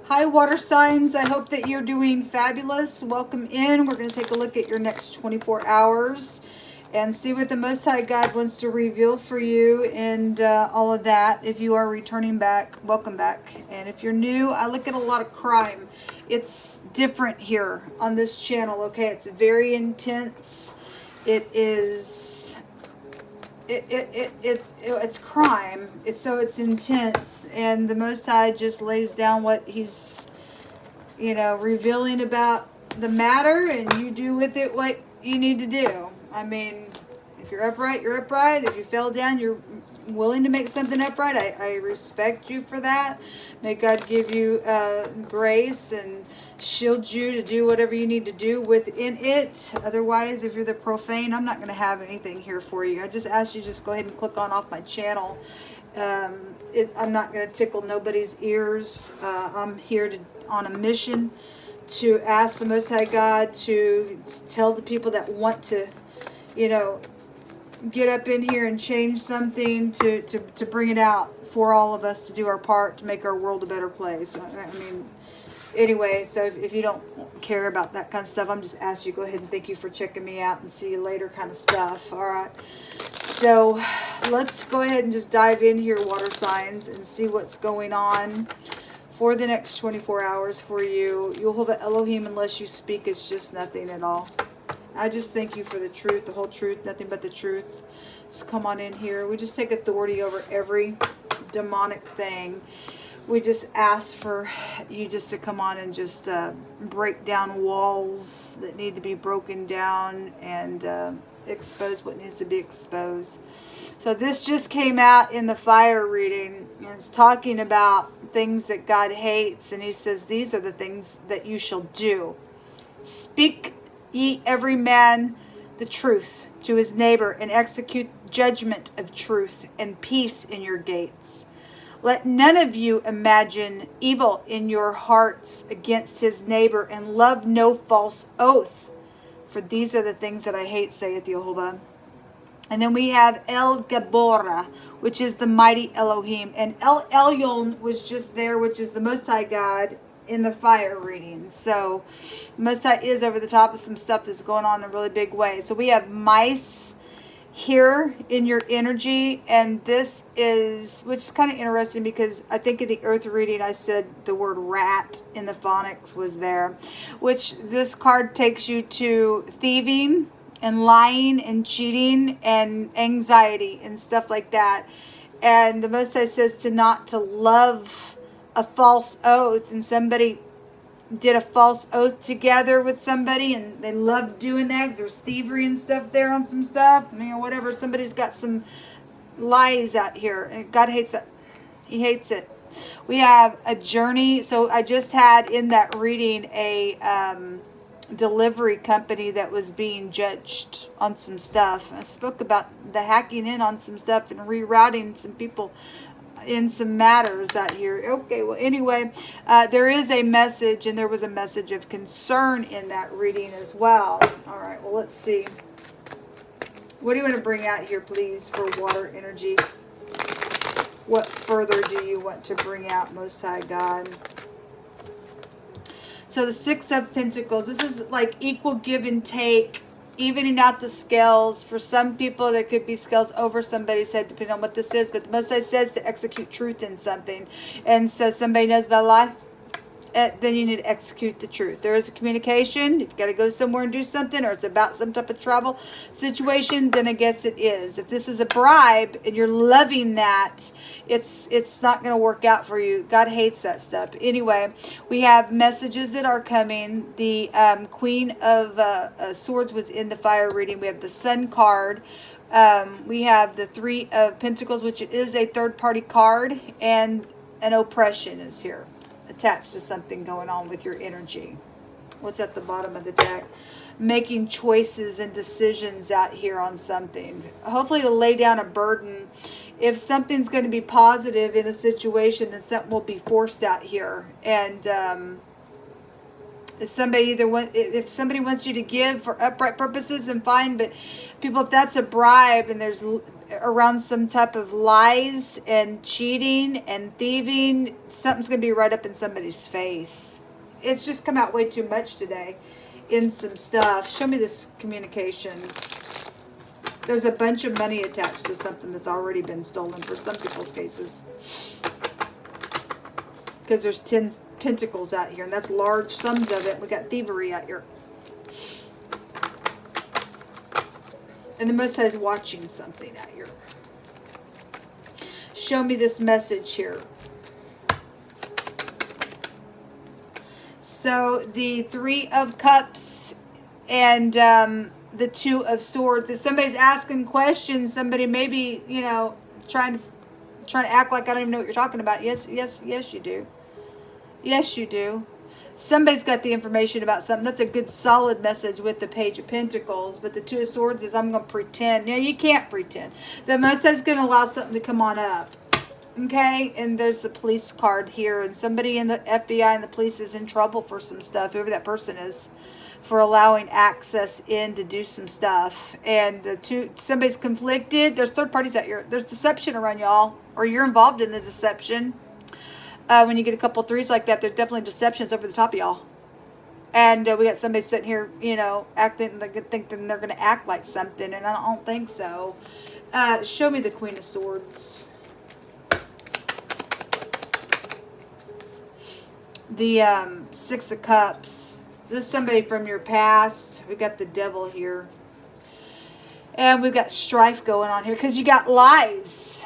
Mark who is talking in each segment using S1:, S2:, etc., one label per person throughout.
S1: Hi, water signs. I hope that you're doing fabulous. Welcome in. We're going to take a look at your next 24 hours and see what the Most High God wants to reveal for you and all of that. If you are returning back, welcome back. And if you're new, I look at a lot of crime. It's different here on this channel, okay? It's very intense. It is... It's crime. It's intense, and the Most High just lays down what He's, revealing about the matter, and you do with it what you need to do. I mean, if you're upright, you're upright. If you fell down, you're willing to make something upright. I respect you for that. May God give you grace and shield you to do whatever you need to do within it. Otherwise, if you're the profane, I'm not going to have anything here for you. I just ask you just go ahead and click on off my channel. I'm not going to tickle nobody's ears. I'm here on a mission to ask the Most High God to tell the people that want to, get up in here and change something to bring it out for all of us to do our part to make our world a better place. I mean, anyway, so if you don't care about that kind of stuff, I'm just asking you go ahead and thank you for checking me out and see you later kind of stuff. All right. So let's go ahead and just dive in here, water signs, and see what's going on for the next 24 hours for you. YHVH Elohim, unless you speak, it's just nothing at all. I just thank you for the truth, the whole truth, nothing but the truth. Just come on in here. We just take authority over every demonic thing. We just ask for you just to come on and just break down walls that need to be broken down and expose what needs to be exposed. So this just came out in the fire reading, and it's talking about things that God hates, and He says these are the things that you shall do. Speak ye every man the truth to his neighbor, and execute judgment of truth and peace in your gates. Let none of you imagine evil in your hearts against his neighbor, and love no false oath. For these are the things that I hate, saith YHVH. And then we have El Gabora, which is the mighty Elohim. And El Elyon was just there, which is the Most High God in the fire reading. So Most High is over the top of some stuff that's going on in a really big way. So we have mice here in your energy, and this is, which is kind of interesting because I think in the earth reading I said the word rat in the phonics was there, which this card takes you to thieving and lying and cheating and anxiety and stuff like that. And the Most High says to love a false oath, and somebody did a false oath together with somebody and they loved doing that because there's thievery and stuff there on some stuff, whatever. Somebody's got some lies out here, and God hates that. He hates it. We have a journey. So I just had in that reading a delivery company that was being judged on some stuff. I spoke about the hacking in on some stuff and rerouting some people in some matters out here. Okay, well, anyway, there is a message, and there was a message of concern in that reading as well. All right, well, let's see. What do you want to bring out here, please, for water energy? What further do you want to bring out, Most High God? So the Six of Pentacles, this is like equal give and take, evening out the scales. For some people, there could be scales over somebody's head, depending on what this is. But the Most High says to execute truth in something. And so somebody knows about a lie, then you need to execute the truth. There is a communication. If you've got to go somewhere and do something, or it's about some type of travel situation, then I guess it is. If this is a bribe and you're loving that, it's not going to work out for you. God hates that stuff. Anyway, we have messages that are coming. The Queen of Swords was in the fire reading. We have the Sun card. We have the Three of Pentacles, which is a third-party card, and an oppression is here, attached to something going on with your energy. What's at the bottom of the deck? Making choices and decisions out here on something. Hopefully to lay down a burden. If something's going to be positive in a situation, then something will be forced out here. And Somebody if somebody wants you to give for upright purposes, then fine. But people, if that's a bribe and there's around some type of lies and cheating and thieving, something's going to be right up in somebody's face. It's just come out way too much today in some stuff. Show me this communication. There's a bunch of money attached to something that's already been stolen for some people's cases. Because there's 10 pentacles out here, and that's large sums of it. We got thievery out here. And the Most High is watching something out here. Show me this message here. So the 3 of Cups and the 2 of Swords. If somebody's asking questions, somebody maybe, you know, trying to act like I don't even know what you're talking about. Yes, you do. Yes, you do. Somebody's got the information about something. That's a good solid message with the Page of Pentacles. But the 2 of Swords is I'm going to pretend. No, you can't pretend. The Most High is going to allow something to come on up. Okay? And there's the police card here. And somebody in the FBI and the police is in trouble for some stuff. Whoever that person is. For allowing access in to do some stuff. And somebody's conflicted. There's third parties out here. There's deception around y'all. Or you're involved in the deception. When you get a couple threes like that, there's definitely deceptions over the top of y'all. And we got somebody sitting here, you know, acting like thinking they're going to act like something, and I don't think so. Show me the Queen of Swords. The 6 of Cups. This is somebody from your past. We got the Devil here. And we've got strife going on here because you got lies.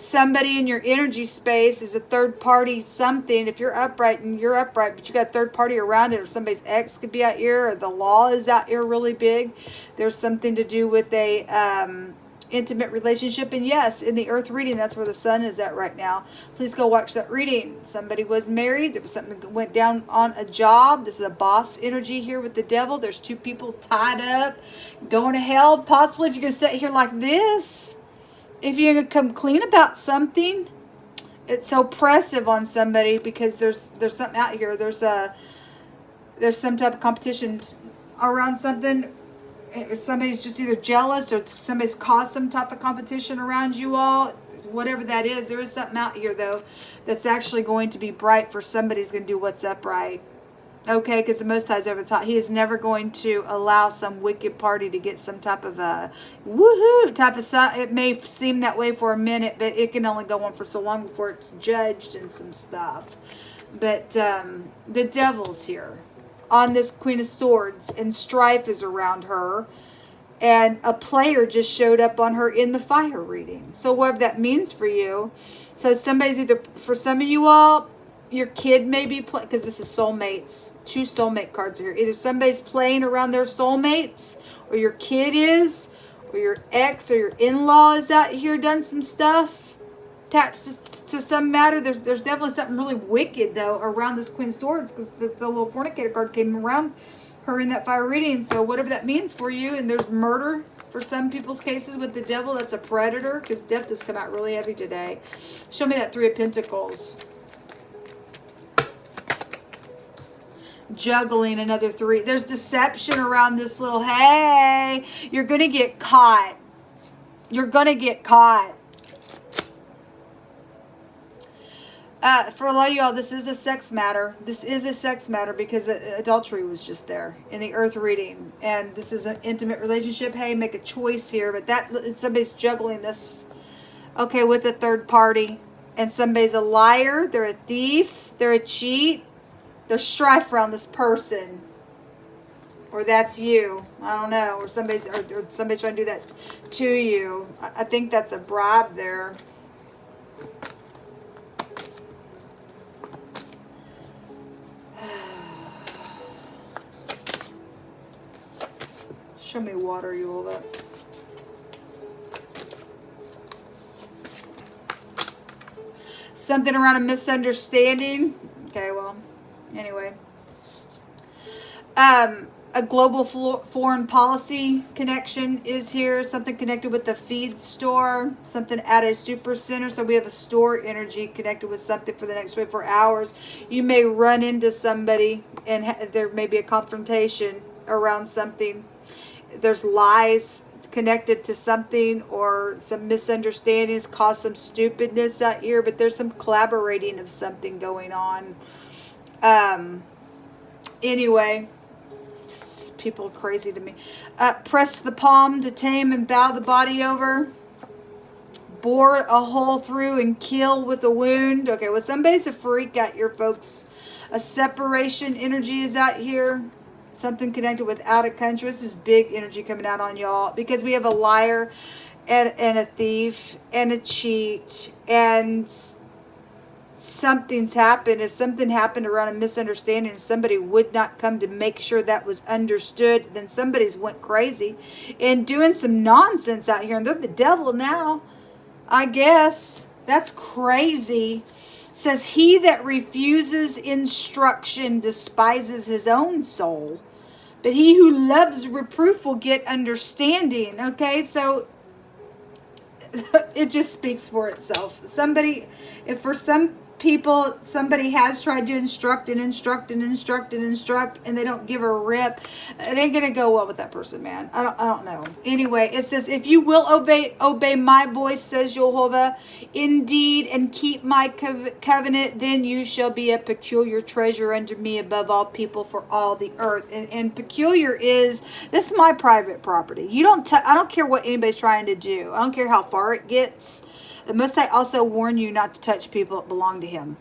S1: Somebody in your energy space is a third party something. If you're upright and you're upright, but you got a third party around it, or somebody's ex could be out here, or the law is out here really big. There's something to do with a intimate relationship. And yes, in the earth reading, that's where the sun is at right now. Please go watch that reading. Somebody was married. There was something that went down on a job. This is a boss energy here with the Devil. There's 2 people tied up, going to hell. Possibly if you're going to sit here like this. If you're going to come clean about something, it's oppressive on somebody because there's something out here. There's some type of competition around something. Somebody's just either jealous or somebody's caused some type of competition around you all. Whatever that is, there is something out here, though, that's actually going to be bright for somebody who's going to do what's upright. Okay, because the Most High is over the top. He is never going to allow some wicked party to get some type of a woohoo type of stuff. It may seem that way for a minute, but it can only go on for so long before it's judged and some stuff. But the Devil's here on this Queen of Swords, and strife is around her. And a player just showed up on her in the fire reading. So whatever that means for you. So somebody's either, for some of you all, your kid may be playing, because this is soulmates. 2 soulmate cards here. Either somebody's playing around their soulmates, or your kid is, or your ex or your in-law is out here done some stuff attached to some matter. There's definitely something really wicked, though, around this Queen of Swords, because the little fornicator card came around her in that fire reading. So whatever that means for you. And there's murder for some people's cases with the Devil. That's a predator, because death has come out really heavy today. Show me that 3 of Pentacles. Juggling, another 3. There's deception around this little, hey, you're going to get caught. You're going to get caught. For a lot of y'all, this is a sex matter. This is a sex matter because adultery was just there in the earth reading. And this is an intimate relationship. Hey, make a choice here. But somebody's juggling this, okay, with a third party. And somebody's a liar. They're a thief. They're a cheat. There's strife around this person. Or that's you. I don't know. Or somebody's trying to do that to you. I think that's a bribe there. Show me water, you hold up. Something around a misunderstanding. Okay, well, anyway. A global foreign policy connection is here. Something connected with the feed store. Something at a super center. So we have a store energy connected with something for the next 24 hours. You may run into somebody and there may be a confrontation around something. There's lies connected to something or some misunderstandings cause some stupidness out here. But there's some collaborating of something going on. Anyway. People are crazy to me. Press the palm to tame and bow the body over. Bore a hole through and kill with a wound. Okay, well, somebody's a freak out here, folks. A separation energy is out here. Something connected with out of country. This is big energy coming out on y'all because we have a liar and a thief and a cheat and something's happened. If something happened around a misunderstanding and somebody would not come to make sure that was understood, then somebody's went crazy and doing some nonsense out here, and they're the devil now, I guess. That's crazy. Says he that refuses instruction despises his own soul, but he who loves reproof will get understanding. Okay, so it just speaks for itself. If for some people, somebody has tried to instruct, and they don't give a rip, it ain't gonna go well with that person, man. I don't know. Anyway, it says, if you will obey my voice, says Jehovah, indeed, and keep my covenant, then you shall be a peculiar treasure unto me above all people for all the earth. And peculiar is, this is my private property. I don't care what anybody's trying to do. I don't care how far it gets. The Most High also warn you not to touch people that belong to him.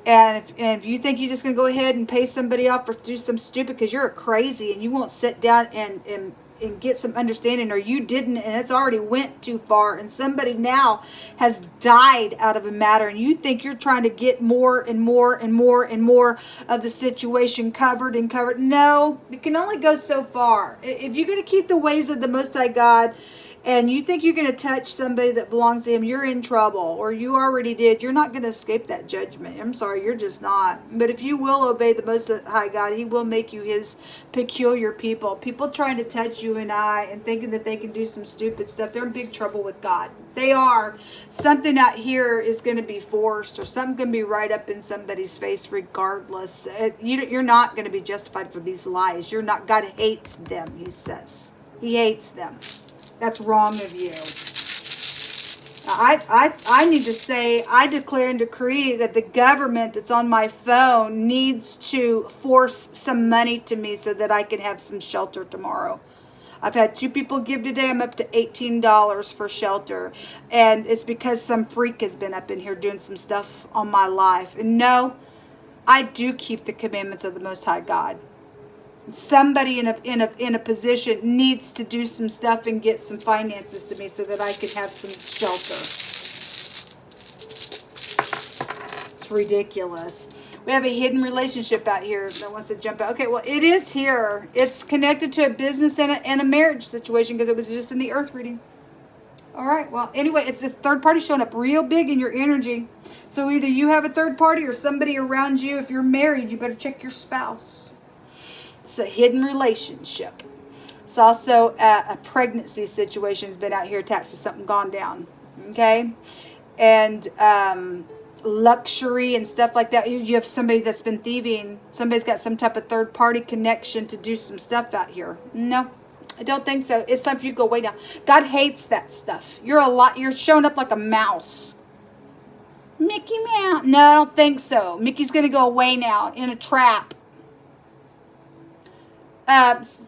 S1: And if you think you're just going to go ahead and pay somebody off or do some stupid because you're crazy and you won't sit down and get some understanding, or you didn't and it's already went too far and somebody now has died out of a matter and you think you're trying to get more and more and more and more of the situation covered. No, it can only go so far. If you're going to keep the ways of the Most High God, and you think you're going to touch somebody that belongs to him, you're in trouble, or you already did. You're not going to escape that judgment. I'm sorry, you're just not. But if you will obey the Most High God, he will make you his peculiar people. People trying to touch you and I and thinking that they can do some stupid stuff, they're in big trouble with God. They are. Something out here is going to be forced, or something going to be right up in somebody's face regardless. You're not going to be justified for these lies. You're not. God hates them, he says. He hates them. That's wrong of you. I need to say, I declare and decree that the government that's on my phone needs to force some money to me so that I can have some shelter tomorrow. I've had 2 people give today. I'm up to $18 for shelter. And it's because some freak has been up in here doing some stuff on my life. And no, I do keep the commandments of the Most High God. Somebody in a position needs to do some stuff and get some finances to me so that I can have some shelter. It's ridiculous. We have a hidden relationship out here that wants to jump out. Okay, well, it is here. It's connected to a business and a marriage situation because it was just in the earth reading. All right, well, anyway, it's a third party showing up real big in your energy. So either you have a third party or somebody around you. If you're married, you better check your spouse. It's a hidden relationship. It's also a pregnancy situation has been out here attached to something gone down. Okay? And luxury and stuff like that. You have somebody that's been thieving. Somebody's got some type of third party connection to do some stuff out here. No, I don't think so. It's time for you to go way down. God hates that stuff. You're showing up like a mouse. Mickey Mouse. No, I don't think so. Mickey's going to go away now in a trap.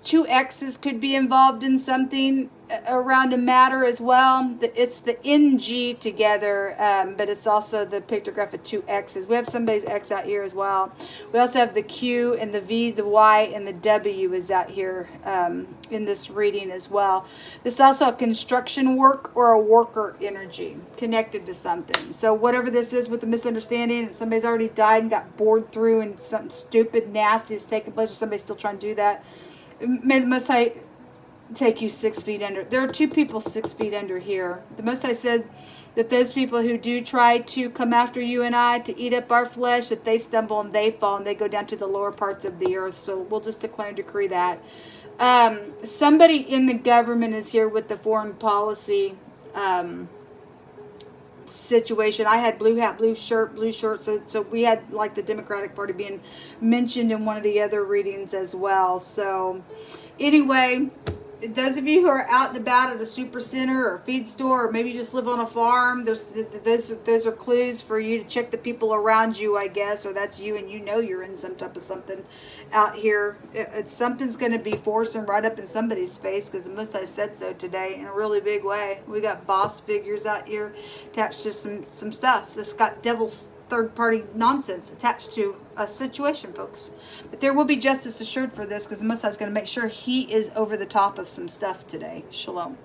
S1: 2 exes could be involved in something around a matter as well. It's the NG together, but it's also the pictograph of 2 X's. We have somebody's X out here as well. We also have the Q and the V, the Y, and the W is out here in this reading as well. This is also a construction work or a worker energy connected to something. So whatever this is with the misunderstanding, somebody's already died and got bored through and something stupid, nasty is taking place, or somebody's still trying to do that. May the Most High take you 6 feet under. There are 2 people 6 feet under here. The Most High said that those people who do try to come after you and I to eat up our flesh, that they stumble and they fall and they go down to the lower parts of the earth. So we'll just declare and decree that. Somebody in the government is here with the foreign policy situation. I had blue hat, blue shirt, blue short. So we had like the Democratic Party being mentioned in one of the other readings as well. So anyway, those of you who are out and about at a super center or a feed store, or maybe you just live on a farm, those are clues for you to check the people around you, I guess, or that's you and you know you're in some type of something out here. Something's going to be forcing right up in somebody's face, because the Most High said so today in a really big way. We got boss figures out here attached to some stuff that's got devil's third-party nonsense attached to a situation, folks. But there will be justice assured for this, because the Messiah is going to make sure he is over the top of some stuff today. Shalom.